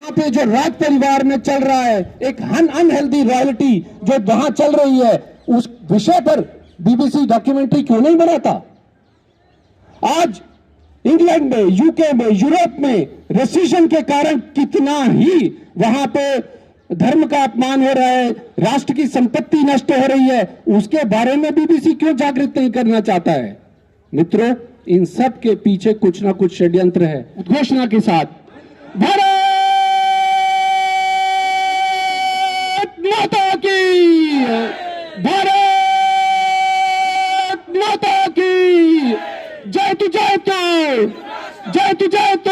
यहाँ पे जो राज परिवार में चल रहा है, एक अनहेल्दी रॉयल्टी जो वहां चल रही है, उस विषय पर बीबीसी डॉक्यूमेंट्री क्यों नहीं बनाता? आज इंग्लैंड में, यूके में, यूरोप में रेसिशन के कारण कितना ही वहां पे धर्म का अपमान हो रहा है, राष्ट्र की संपत्ति नष्ट हो रही है, उसके बारे में बीबीसी क्यों जागृत नहीं करना चाहता है? मित्रों, इन सब के पीछे कुछ ना कुछ षड्यंत्र है। उद्घोषणा के साथ भारत माता की, भारत माता की जय तू, जय तू, जय तू, जय तू।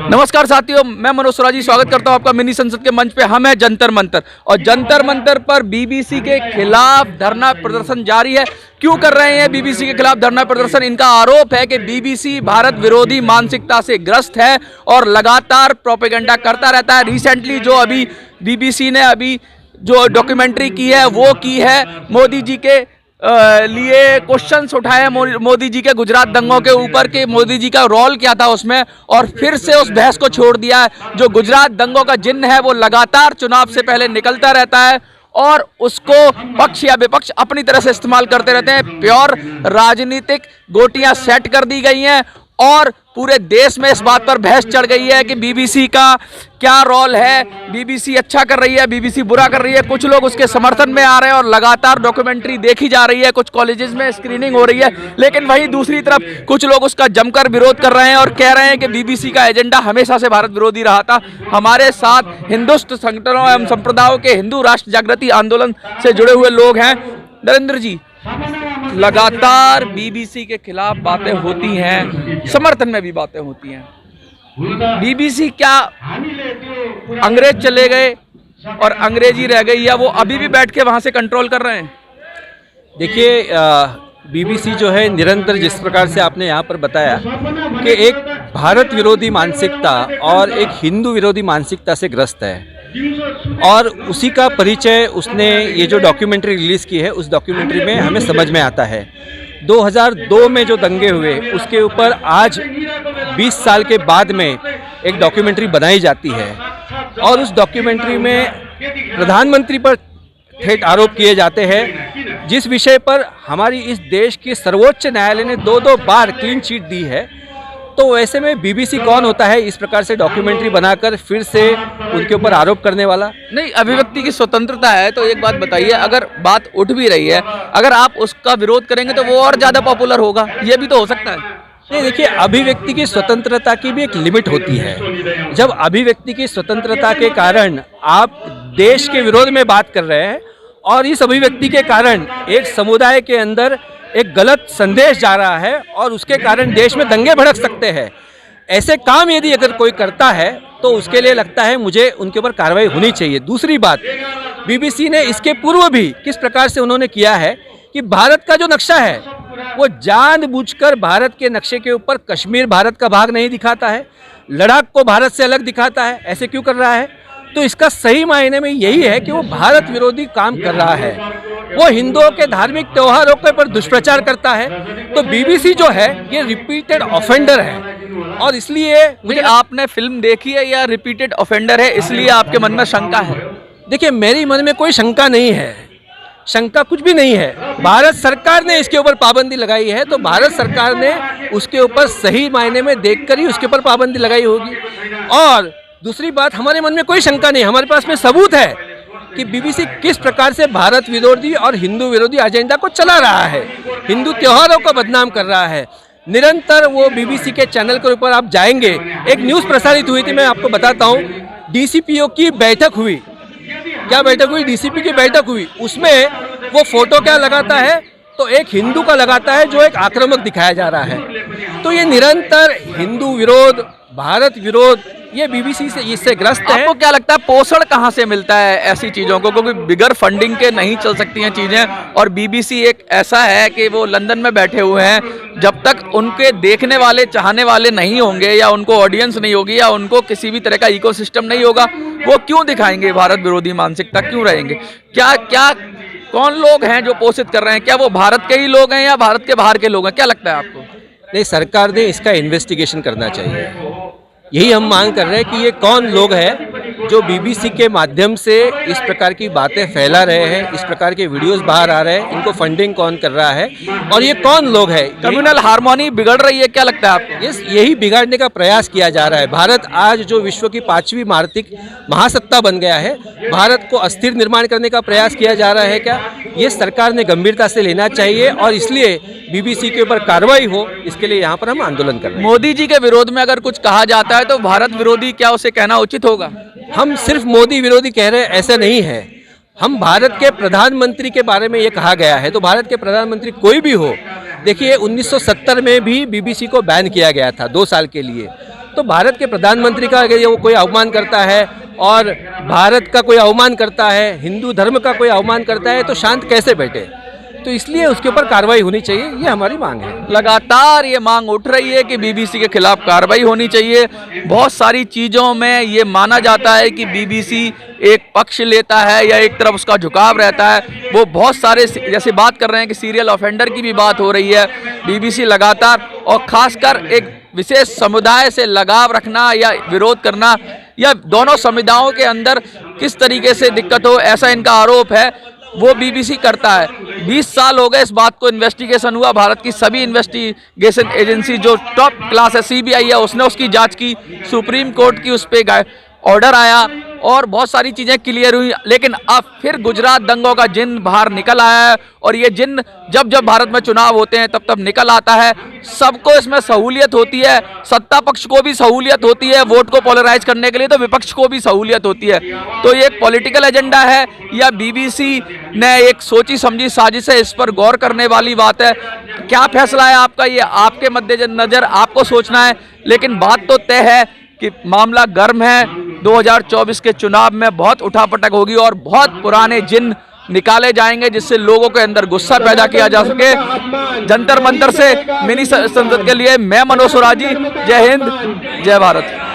नमस्कार साथियों, मैं मनोज सुराजी स्वागत करता हूं आपका मिनी संसद के मंच पे। हम हैं जंतर मंतर और जंतर मंतर पर बीबीसी के खिलाफ धरना प्रदर्शन जारी है। क्यों कर रहे हैं बीबीसी के खिलाफ धरना प्रदर्शन? इनका आरोप है कि बीबीसी भारत विरोधी मानसिकता से ग्रस्त है और लगातार प्रोपेगेंडा करता रहता है। रिसेंटली जो अभी बीबीसी ने अभी जो डॉक्यूमेंट्री की है वो की है मोदी जी के लिए क्वेश्चंस उठाए मोदी जी के गुजरात दंगों के ऊपर कि मोदी जी का रोल क्या था उसमें, और फिर से उस बहस को छोड़ दिया है। जो गुजरात दंगों का जिन्न है वो लगातार चुनाव से पहले निकलता रहता है और उसको पक्ष या विपक्ष अपनी तरह से इस्तेमाल करते रहते हैं। प्योर राजनीतिक गोटियां सेट कर दी गई हैं और पूरे देश में इस बात पर बहस चढ़ गई है कि बीबीसी का क्या रोल है, बीबीसी अच्छा कर रही है, बीबीसी बुरा कर रही है। कुछ लोग उसके समर्थन में आ रहे हैं और लगातार डॉक्यूमेंट्री देखी जा रही है, कुछ कॉलेजेस में स्क्रीनिंग हो रही है, लेकिन वहीं दूसरी तरफ कुछ लोग उसका जमकर विरोध कर रहे हैं और कह रहे हैं कि बीबीसी का एजेंडा हमेशा से भारत विरोधी रहा था। हमारे साथ हिंदुत्व संगठनों एवं संप्रदायों के हिंदू राष्ट्र जागृति आंदोलन से जुड़े हुए लोग हैं। नरेंद्र जी, लगातार बीबीसी के खिलाफ बातें होती हैं, समर्थन में भी बातें होती हैं। बीबीसी क्या अंग्रेज चले गए और अंग्रेजी रह गई, या वो अभी भी बैठ के वहां से कंट्रोल कर रहे हैं? देखिए, बीबीसी जो है निरंतर, जिस प्रकार से आपने यहाँ पर बताया कि एक भारत विरोधी मानसिकता और एक हिंदू विरोधी मानसिकता से ग्रस्त है, और उसी का परिचय उसने ये जो डॉक्यूमेंट्री रिलीज़ की है उस डॉक्यूमेंट्री में हमें समझ में आता है। 2002 में जो दंगे हुए उसके ऊपर आज 20 साल के बाद में एक डॉक्यूमेंट्री बनाई जाती है और उस डॉक्यूमेंट्री में प्रधानमंत्री पर ठेठ आरोप किए जाते हैं, जिस विषय पर हमारी इस देश के सर्वोच्च न्यायालय ने 2-2 बार क्लीन चिट दी है। तो ऐसे में बीबीसी कौन होता है इस प्रकार से डॉक्यूमेंट्री बनाकर फिर से उनके ऊपर आरोप करने वाला? नहीं, अभिव्यक्ति की स्वतंत्रता है, तो एक बात बताइए, अगर बात उठ भी रही है, अगर आप उसका विरोध करेंगे तो वो और ज़्यादा पॉपुलर होगा, ये भी तो हो सकता है। नहीं, देखिए, अभिव्यक्ति की स्वतंत्रता की भी एक लिमिट होती है। जब अभिव्यक्ति की स्वतंत्रता के कारण आप देश के विरोध में बात कर रहे हैं और इस अभिव्यक्ति के कारण एक समुदाय के अंदर एक गलत संदेश जा रहा है और उसके कारण देश में दंगे भड़क सकते हैं, ऐसे काम यदि अगर कोई करता है तो उसके लिए लगता है मुझे उनके ऊपर कार्रवाई होनी चाहिए। दूसरी बात, बीबीसी ने इसके पूर्व भी किस प्रकार से उन्होंने किया है कि भारत का जो नक्शा है वो जानबूझकर भारत के नक्शे के ऊपर कश्मीर भारत का भाग नहीं दिखाता है, लद्दाख को भारत से अलग दिखाता है। ऐसे क्यों कर रहा है? तो इसका सही मायने में यही है कि वो भारत विरोधी काम कर रहा है, वो हिंदुओं के धार्मिक त्योहारों के ऊपर दुष्प्रचार करता है। तो बीबीसी जो है ये रिपीटेड ऑफेंडर है और इसलिए मुझे, आपने फिल्म देखी है या रिपीटेड ऑफेंडर है इसलिए आपके मन में शंका है? देखिए, मेरे मन में कोई शंका नहीं है, शंका कुछ भी नहीं है। भारत सरकार ने इसके ऊपर पाबंदी लगाई है तो भारत सरकार ने उसके ऊपर सही मायने में देखकर ही उसके ऊपर पाबंदी लगाई होगी। और दूसरी बात, हमारे मन में कोई शंका नहीं, हमारे पास में सबूत है कि बीबीसी किस प्रकार से भारत विरोधी और हिंदू विरोधी एजेंडा को चला रहा है, हिंदू त्योहारों को बदनाम कर रहा है। निरंतर वो बीबीसी के चैनल के ऊपर आप जाएंगे, एक न्यूज़ प्रसारित हुई थी, मैं आपको बताता हूँ, डीसीपीओ की बैठक हुई। क्या बैठक हुई? डीसीपी की बैठक हुई। उसमें वो फोटो क्या लगाता है तो एक हिंदू का लगाता है जो एक आक्रामक दिखाया जा रहा है। तो ये निरंतर हिंदू विरोध, भारत विरोध, ये बीबीसी से इससे ग्रस्त है। आपको क्या लगता है पोषण कहाँ से मिलता है ऐसी चीज़ों को? क्योंकि बिगर फंडिंग के नहीं चल सकती हैं चीज़ें, और बीबीसी एक ऐसा है कि वो लंदन में बैठे हुए हैं, जब तक उनके देखने वाले, चाहने वाले नहीं होंगे या उनको ऑडियंस नहीं होगी या उनको किसी भी तरह का इकोसिस्टम नहीं होगा, वो क्यों दिखाएंगे भारत विरोधी मानसिकता, क्यों रहेंगे? क्या क्या कौन लोग हैं जो पोषित कर रहे हैं? क्या वो भारत के ही लोग हैं या भारत के बाहर के लोग हैं? क्या लगता है आपको? नहीं, सरकार ने इसका इन्वेस्टिगेशन करना चाहिए। यही हम मांग कर रहे हैं कि ये कौन लोग हैं जो बीबीसी के माध्यम से इस प्रकार की बातें फैला रहे हैं, इस प्रकार के वीडियोस बाहर आ रहे हैं, इनको फंडिंग कौन कर रहा है और ये कौन लोग हैं? कम्युनल हार्मोनी बिगड़ रही है, क्या लगता है आपको? यही बिगाड़ने का प्रयास किया जा रहा है। भारत आज जो विश्व की 5वीं आर्थिक महासत्ता बन गया है, भारत को अस्थिर निर्माण करने का प्रयास किया जा रहा है क्या? ये सरकार ने गंभीरता से लेना चाहिए और इसलिए बीबीसी के ऊपर कार्रवाई हो, इसके लिए यहाँ पर हम आंदोलन कर रहे हैं। मोदी जी के विरोध में अगर कुछ कहा जाता है तो भारत विरोधी, क्या उसे कहना उचित होगा? हम सिर्फ मोदी विरोधी कह रहे हैं ऐसा नहीं है। हम भारत के प्रधानमंत्री के बारे में ये कहा गया है, तो भारत के प्रधानमंत्री कोई भी हो, देखिए 1970 में भी बीबीसी को बैन किया गया था 2 साल के लिए। तो भारत के प्रधानमंत्री का अगर वो कोई अवमान करता है और भारत का कोई अवमान करता है, हिंदू धर्म का कोई अवमान करता है, तो शांत कैसे बैठे? तो इसलिए उसके ऊपर कार्रवाई होनी चाहिए, ये हमारी मांग है। लगातार ये मांग उठ रही है कि बीबीसी के खिलाफ कार्रवाई होनी चाहिए। बहुत सारी चीज़ों में ये माना जाता है कि बीबीसी एक पक्ष लेता है या एक तरफ उसका झुकाव रहता है। वो बहुत सारे, जैसे बात कर रहे हैं कि सीरियल ऑफेंडर की भी बात हो रही है। बीबीसी लगातार और खासकर एक विशेष समुदाय से लगाव रखना या विरोध करना, या दोनों समुदायों के अंदर किस तरीके से दिक्कत हो, ऐसा इनका आरोप है, वो बीबीसी करता है। 20 साल हो गए इस बात को, इन्वेस्टिगेशन हुआ, भारत की सभी इन्वेस्टिगेशन एजेंसी जो टॉप क्लास है, सीबीआई है, उसने उसकी जांच की, सुप्रीम कोर्ट की उस पर ऑर्डर आया और बहुत सारी चीज़ें क्लियर हुई। लेकिन अब फिर गुजरात दंगों का जिन बाहर निकल आया है और ये जिन जब जब भारत में चुनाव होते हैं तब तब निकल आता है। सबको इसमें सहूलियत होती है, सत्ता पक्ष को भी सहूलियत होती है वोट को पोलराइज करने के लिए, तो विपक्ष को भी सहूलियत होती है। तो ये एक पॉलिटिकल एजेंडा है या बीबीसी ने एक सोची समझी साजिश है? इस पर गौर करने वाली बात है। क्या फैसला है आपका, ये आपके मद्देनजर आपको सोचना है। लेकिन बात तो तय है कि मामला गर्म है। 2024 के चुनाव में बहुत उठापटक होगी और बहुत पुराने जिन निकाले जाएंगे जिससे लोगों के अंदर गुस्सा पैदा किया जा सके। जंतर मंतर से मिनी संसद के लिए मैं मनोज सुराजी, जय हिंद, जय भारत।